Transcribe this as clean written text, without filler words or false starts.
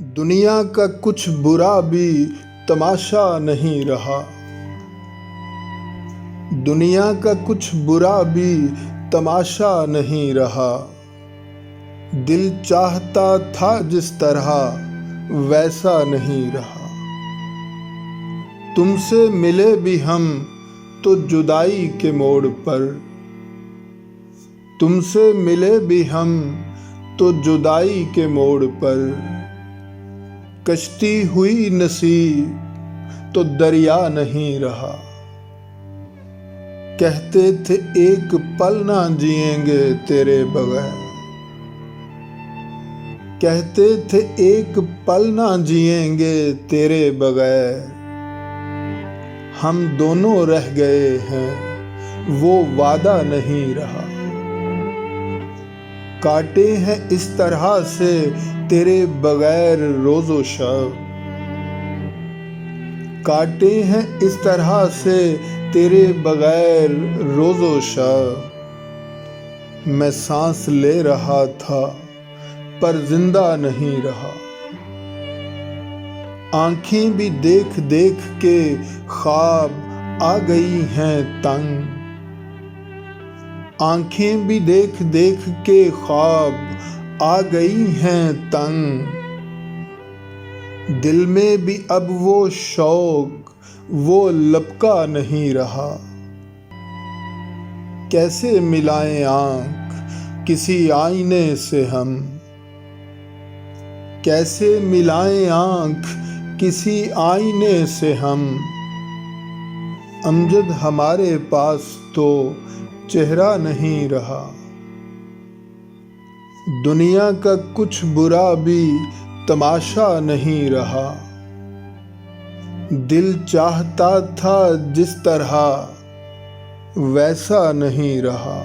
दुनिया का कुछ बुरा भी तमाशा नहीं रहा। दुनिया का कुछ बुरा भी तमाशा नहीं रहा। दिल चाहता था जिस तरह वैसा नहीं रहा। तुमसे मिले भी हम तो जुदाई के मोड़ पर। तुमसे मिले भी हम तो जुदाई के मोड़ पर। कश्ती हुई नसीब तो दरिया नहीं रहा। कहते थे एक पल ना जिएंगे तेरे बगैर। कहते थे एक पल ना जिएंगे तेरे बगैर। हम दोनों रह गए हैं वो वादा नहीं रहा। काटे हैं इस तरह से तेरे बगैर रोज़ो शब। काटे हैं इस तरह से तेरे बगैर रोज़ो शब। मैं सांस ले रहा था पर जिंदा नहीं रहा। आँखें भी देख देख के ख्वाब आ गई हैं तंग। आँखें भी देख देख के ख्वाब आ गई हैं तंग। दिल में भी अब वो शौक वो लपका नहीं रहा। कैसे मिलाएं आँख किसी आईने से हम। कैसे मिलाएं आँख किसी आईने से हम। अमजद हमारे पास तो चेहरा नहीं रहा। दुनिया का कुछ बुरा भी तमाशा नहीं रहा। दिल चाहता था जिस तरह वैसा नहीं रहा।